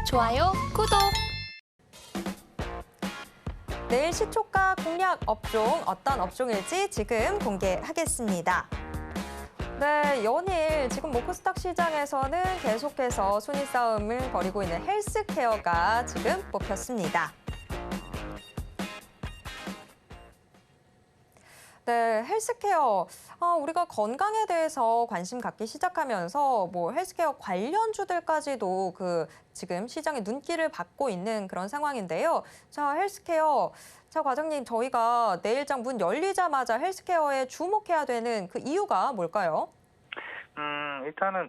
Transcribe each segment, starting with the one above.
좋아요, 구독! 내일 시초가 공략 업종 어떤 업종일지 지금 공개하겠습니다. 네, 연일 지금 코스닥 시장에서는 계속해서 순위 싸움을 벌이고 있는 헬스케어가 지금 뽑혔습니다. 네, 헬스케어. 우리가 건강에 대해서 관심 갖기 시작하면서 헬스케어 관련주들까지도 지금 시장의 눈길을 받고 있는 그런 상황인데요. 자, 헬스케어. 자, 과장님, 저희가 내일장 문 열리자마자 헬스케어에 주목해야 되는 그 이유가 뭘까요? 일단은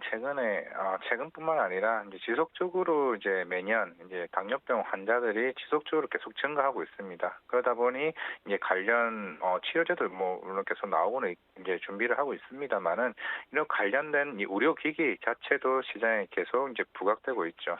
최근뿐만 아니라 이제 지속적으로 이제 매년 이제 당뇨병 환자들이 지속적으로 계속 증가하고 있습니다. 그러다 보니 이제 관련 치료제들 물론 계속 나오고는 이제 준비를 하고 있습니다만은 이런 관련된 이 의료기기 자체도 시장에 계속 이제 부각되고 있죠.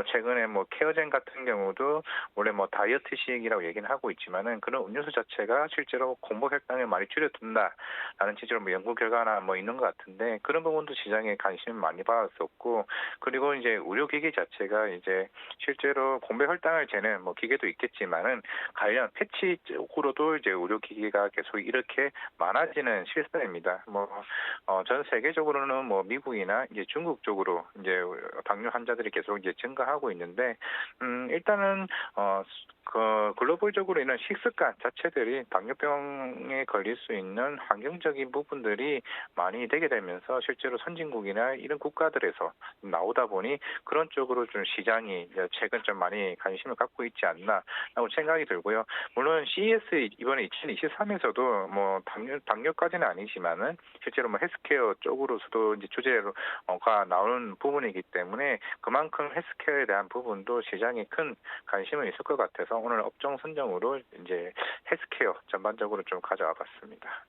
최근에 케어젠 같은 경우도 원래 다이어트식이라고 얘기는 하고 있지만은 그런 음료수 자체가 실제로 공복 혈당을 많이 줄여둔다라는 취지로 연구 결과나 있는 것 같은데 그런 부분도 시장에 관심을 많이 받았었고 그리고 이제 의료기기 자체가 이제 실제로 공복 혈당을 재는 기계도 있겠지만은 관련 패치 쪽으로도 이제 의료기기가 계속 이렇게 많아지는 실상입니다. 전 세계적으로는 미국이나 이제 중국 쪽으로 이제 당뇨 환자들이 계속 이제 증가하고 있는데 일단은 글로벌적으로 이런 식습관 자체들이 당뇨병에 걸릴 수 있는 환경적인 부분들이 많이 되게 되면서 실제로 선진국이나 이런 국가들에서 나오다 보니 그런 쪽으로 좀 시장이 최근 좀 많이 관심을 갖고 있지 않나라고 생각이 들고요. 물론 CES 이번에 2023에서도 당뇨까지는 아니지만은 실제로 헬스케어 쪽으로서도 이제 주제가 나오는 부분이기 때문에 그만큼 헬스케어에 대한 부분도 시장에 큰 관심은 있을 것 같아서 오늘 업종 선정으로 이제 헬스케어 전반적으로 좀 가져와 봤습니다.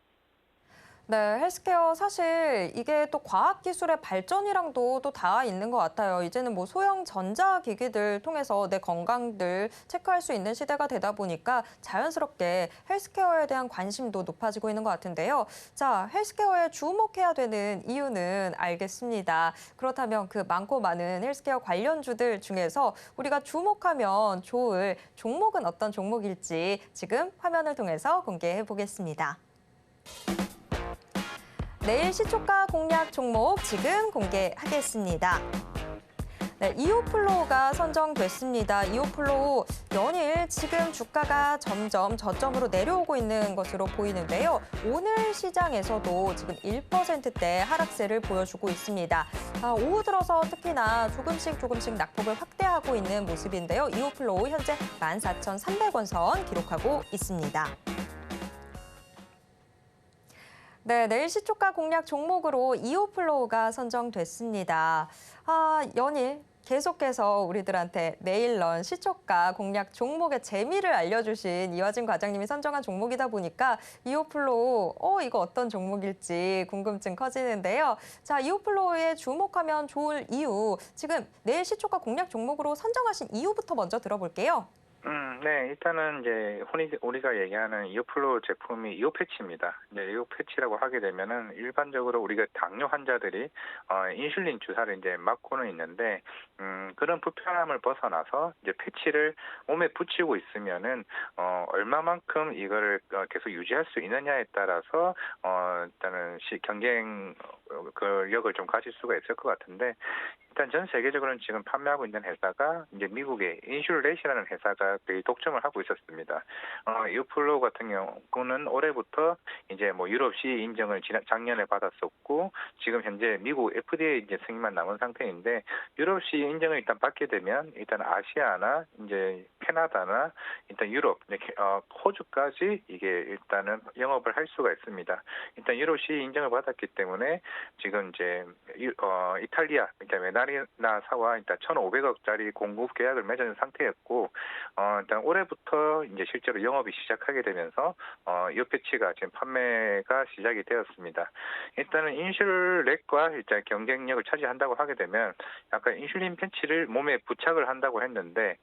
네, 헬스케어 사실 이게 또 과학기술의 발전이랑도 또 닿아 있는 것 같아요. 이제는 소형 전자기기들 통해서 내 건강들 체크할 수 있는 시대가 되다 보니까 자연스럽게 헬스케어에 대한 관심도 높아지고 있는 것 같은데요. 자, 헬스케어에 주목해야 되는 이유는 알겠습니다. 그렇다면 그 많고 많은 헬스케어 관련주들 중에서 우리가 주목하면 좋을 종목은 어떤 종목일지 지금 화면을 통해서 공개해 보겠습니다. 내일 시초가 공략 종목 지금 공개하겠습니다. 네, 이오플로우가 선정됐습니다. 이오플로우 연일 지금 주가가 점점 저점으로 내려오고 있는 것으로 보이는데요. 오늘 시장에서도 지금 1%대 하락세를 보여주고 있습니다. 오후 들어서 특히나 조금씩 낙폭을 확대하고 있는 모습인데요. 이오플로우 현재 14,300원 선 기록하고 있습니다. 네, 내일 시초가 공략 종목으로 이오플로우가 선정됐습니다. 연일 계속해서 우리들한테 내일런 시초가 공략 종목의 재미를 알려주신 이화진 과장님이 선정한 종목이다 보니까 이오플로우, 이거 어떤 종목일지 궁금증 커지는데요. 자, 이오플로우에 주목하면 좋을 이유, 지금 내일 시초가 공략 종목으로 선정하신 이유부터 먼저 들어볼게요. 네, 일단은 이제 흔히 우리가 얘기하는 이오플로우 제품이 이오 패치입니다. 이제 이오 패치라고 하게 되면은 일반적으로 우리가 당뇨 환자들이 인슐린 주사를 이제 맞고는 있는데 그런 불편함을 벗어나서 이제 패치를 몸에 붙이고 있으면은 얼마만큼 이거를 계속 유지할 수 있느냐에 따라서 일단은 경쟁 력을 좀 가질 수가 있을 것 같은데 일단 전 세계적으로는 지금 판매하고 있는 회사가 이제 미국의 인슐렛이라는 회사가 거의 독점을 하고 있었습니다. 이오플로우 같은 경우는 올해부터 이제 유럽시 인정을 작년에 받았었고 지금 현재 미국 FDA 이제 승인만 남은 상태인데 유럽시 인정을 일단 받게 되면 일단 아시아나 이제 캐나다나 일단 유럽, 호주까지 이게 일단은 영업을 할 수가 있습니다. 일단 유럽시 인정을 받았기 때문에 지금 이제 이탈리아, 그러니까 메나리나사와 일단 1,500억짜리 공급 계약을 맺은 상태였고 일단 올해부터 이제 실제로 영업이 시작하게 되면서 이 패치가 지금 판매가 시작이 되었습니다. 일단은 인슐렛과 일단 경쟁력을 차지한다고 하게 되면 약간 인슐린 패치를 몸에 부착을 한다고 했는데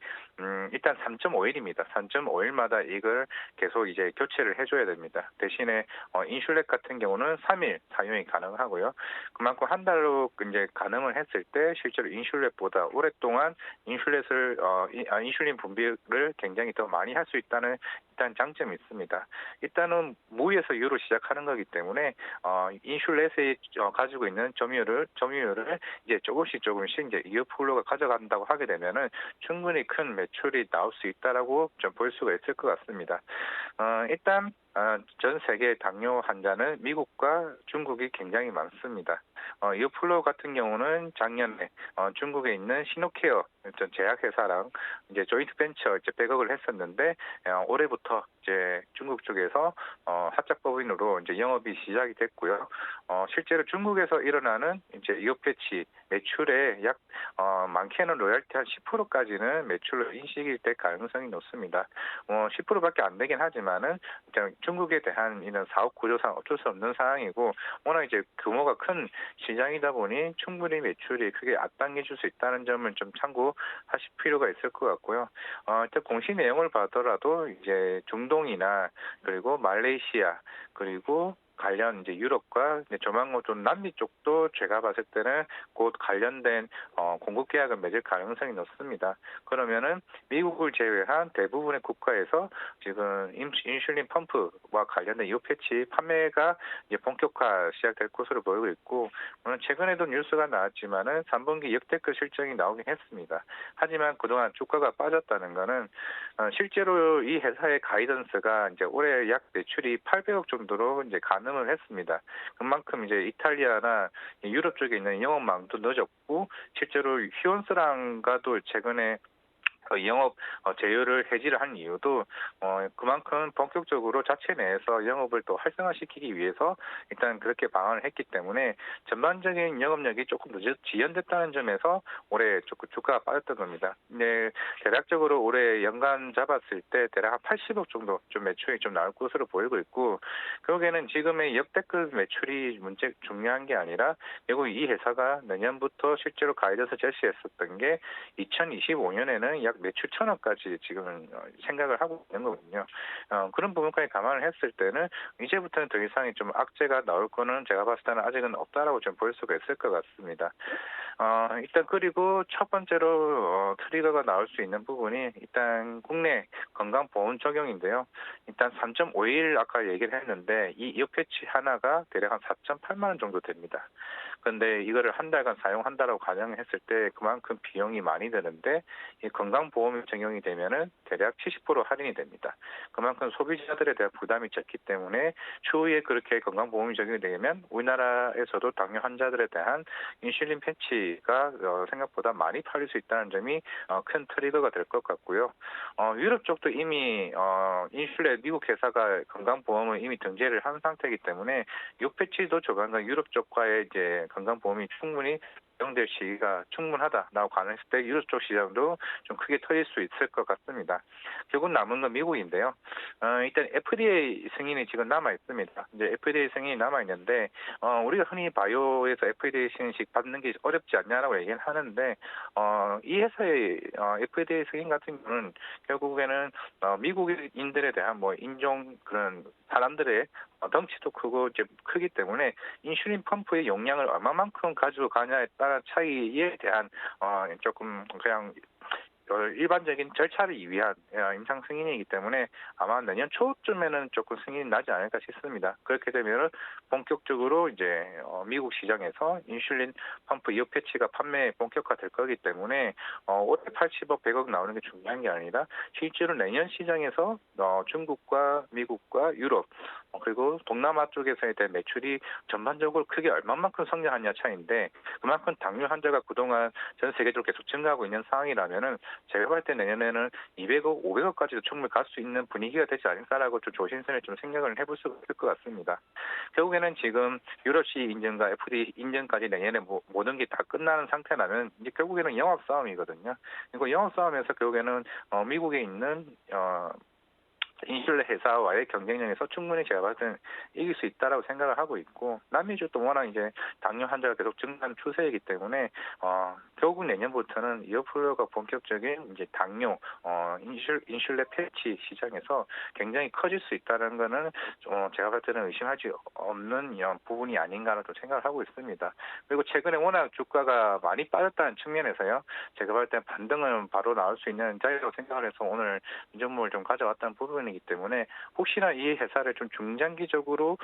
일단 일단 3.5일입니다. 3.5일마다 이걸 계속 이제 교체를 해줘야 됩니다. 대신에 인슐렛 같은 경우는 3일 사용이 가능하고요. 그만큼 한 달로 이제 가능을 했을 때 실제로 인슐렛보다 오랫동안 인슐린 분비를 굉장히 더 많이 할 수 있다는 일단 장점이 있습니다. 일단은 무에서 유로 시작하는 거기 때문에 인슐렛이 가지고 있는 점유율을 이제 조금씩 이제 이어플로가 가져간다고 하게 되면은 충분히 큰 매출이 나올 수 있다라고 좀 볼 수가 있을 것 같습니다. 일단 전 세계 당뇨 환자는 미국과 중국이 굉장히 많습니다. 이어플로 같은 경우는 작년에 중국에 있는 시노케어 제약회사랑 이제 조인트 벤처 이제 백업을 했었는데 올해부터 이제 중국 쪽에서 합작법인으로 이제 영업이 시작이 됐고요. 실제로 중국에서 일어나는 이제 이어 패치 매출의 약 많게는 로열티 한 10%까지는 매출로 인식이 될 가능성이 높습니다. 10%밖에 안 되긴 하지만은 중국에 대한 이런 사업 구조상 어쩔 수 없는 상황이고 워낙 이제 규모가 큰 시장이다 보니 충분히 매출이 크게 앞당겨줄 수 있다는 점을 좀 참고하실 필요가 있을 것 같고요. 일단 공시 내용을 봐더라도 이제 중동이나 그리고 말레이시아 그리고 관련 이제 유럽과 이제 조만간 좀 남미 쪽도 제가 봤을 때는 곧 관련된 공급 계약을 맺을 가능성이 높습니다. 그러면은 미국을 제외한 대부분의 국가에서 지금 인슐린 펌프와 관련된 이오 패치 판매가 이제 본격화 시작될 것으로 보이고 있고, 물론 최근에도 뉴스가 나왔지만은 3분기 역대급 실적이 나오긴 했습니다. 하지만 그동안 주가가 빠졌다는 거는 실제로 이 회사의 가이던스가 이제 올해 약 매출이 800억 정도로 이제 가늠을 했습니다. 그만큼 이제 이탈리아나 유럽 쪽에 있는 영업망도 늦었고 실제로 휴원스랑과도 최근에 영업 제휴를 해지를 한 이유도 그만큼 본격적으로 자체 내에서 영업을 또 활성화시키기 위해서 일단 그렇게 방안을 했기 때문에 전반적인 영업력이 조금 지연됐다는 점에서 올해 조금 주가가 빠졌던 겁니다. 네, 대략적으로 올해 연간 잡았을 때 대략 한 80억 정도 좀 매출이 좀 나올 것으로 보이고 있고, 결국에는 지금의 역대급 매출이 중요한 게 아니라 결국 이 회사가 내년부터 실제로 가이드에서 제시했었던 게 2025년에는 약 매출 1,000억까지 지금은 생각을 하고 있는 거거든요. 그런 부분까지 감안을 했을 때는 이제부터는 더 이상의 좀 악재가 나올 거는 제가 봤을 때는 아직은 없다라고 좀 볼 수가 있을 것 같습니다. 일단 그리고 첫 번째로 트리거가 나올 수 있는 부분이 일단 국내 건강보험 적용인데요. 일단 3.5일 아까 얘기를 했는데 이 이어 패치 하나가 대략 한 4.8만 원 정도 됩니다. 그런데 이거를 한 달간 사용한다라고 가정했을 때 그만큼 비용이 많이 드는데 이 건강보험이 적용이 되면은 대략 70% 할인이 됩니다. 그만큼 소비자들에 대한 부담이 적기 때문에 추후에 그렇게 건강보험이 적용이 되면 우리나라에서도 당뇨 환자들에 대한 인슐린 패치가 생각보다 많이 팔릴 수 있다는 점이 큰 트리거가 될 것 같고요. 유럽 쪽도 이미 인슐렛 미국 회사가 건강보험을 이미 등재를 한 상태이기 때문에 이 패치도 조만간 유럽 쪽과의 이제 건강보험이 충분히 적용될 시기가 충분하다라고 가능했을 때 유럽 쪽 시장도 좀 크게 터질 수 있을 것 같습니다. 결국 남은 건 미국인데요. 일단 FDA 승인이 지금 남아 있습니다. 이제 FDA 승인이 남아 있는데 우리가 흔히 바이오에서 FDA 승인식 받는 게 어렵지 않냐라고 얘기를 하는데 이 회사의 FDA 승인 같은 경우는 결국에는 미국인들에 대한 뭐 인종 그런 사람들의 덩치도 크고 이제 크기 때문에 인슐린 펌프의 용량을 얼마만큼 가지고 가냐에 따른 차이에 대한 조금 그냥 일반적인 절차를 위한 임상 승인이기 때문에 아마 내년 초쯤에는 조금 승인이 나지 않을까 싶습니다. 그렇게 되면 본격적으로 이제 미국 시장에서 인슐린 펌프 이어 패치가 판매 본격화될 거기 때문에 올해 80억, 100억 나오는 게 중요한 게 아니라 실제로 내년 시장에서 중국과 미국과 유럽 그리고 동남아 쪽에서에 대한 매출이 전반적으로 크게 얼마만큼 성장하냐 차이인데 그만큼 당뇨 환자가 그동안 전 세계적으로 계속 증가하고 있는 상황이라면은 제가 볼 때 내년에는 200억, 500억까지도 충분히 갈 수 있는 분위기가 되지 않을까라고 좀 조심스레 좀 생각을 해볼 수 있을 것 같습니다. 결국에는 지금 유럽시 인증과 FDA 인증까지 내년에 모든 게 다 끝나는 상태라면 이제 결국에는 영업 싸움이거든요. 그리고 영업 싸움에서 결국에는 미국에 있는 인슐레 회사와의 경쟁력에서 충분히 제가 봤을 때는 이길 수 있다라고 생각을 하고 있고, 남미주도 워낙 이제 당뇨 환자가 계속 증가하는 추세이기 때문에 결국 내년부터는 이어플로가 본격적인 이제 당뇨 인슐레 패치 시장에서 굉장히 커질 수 있다는 거는 제가 봤을 때는 의심할 수 없는 부분이 아닌가라는 또 생각을 하고 있습니다. 그리고 최근에 워낙 주가가 많이 빠졌다는 측면에서요, 제가 봤을 때 반등은 바로 나올 수 있는 자리라고 생각을 해서 오늘 이 종목을 좀 가져왔다는 부분이기 때문에, 혹시나 이 회사를 좀 중장기적으로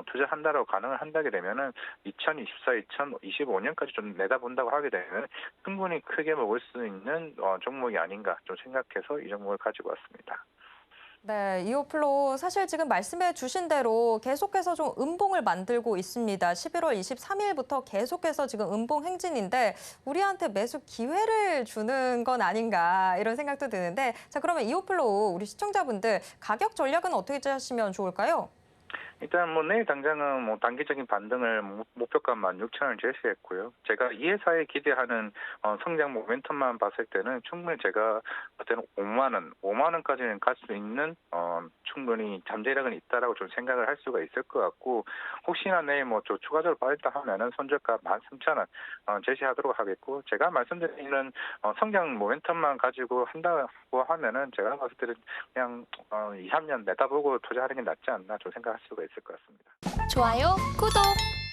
투자한다라고 가능을 한다게 되면은 2024, 2025년까지 좀 내다본다고 하게 되면 충분히 크게 먹을 수 있는 종목이 아닌가 좀 생각해서 이 종목을 가지고 왔습니다. 네, 이오플로 사실 지금 말씀해 주신 대로 계속해서 좀 음봉을 만들고 있습니다. 11월 23일부터 계속해서 지금 음봉 행진인데 우리한테 매수 기회를 주는 건 아닌가 이런 생각도 드는데, 자, 그러면 이오플로 우리 시청자분들 가격 전략은 어떻게 짜시면 좋을까요? 일단 뭐 내일 당장은 뭐 단기적인 반등을 목표가 16,000원 제시했고요. 제가 이 회사에 기대하는 성장 모멘텀만 봤을 때는 충분히 제가 볼 때는 5만 원까지는 갈 수 있는 충분히 잠재력은 있다라고 좀 생각을 할 수가 있을 것 같고, 혹시나 내일 뭐 추가적으로 빠졌다 하면은 손절가 13,000원 제시하도록 하겠고, 제가 말씀드리는 성장 모멘텀만 가지고 한다고 하면은 제가 봤을 때는 그냥 2, 3년 내다보고 투자하는 게 낫지 않나 좀 생각할 수가 있을 것 같습니다. 좋아요, 구독!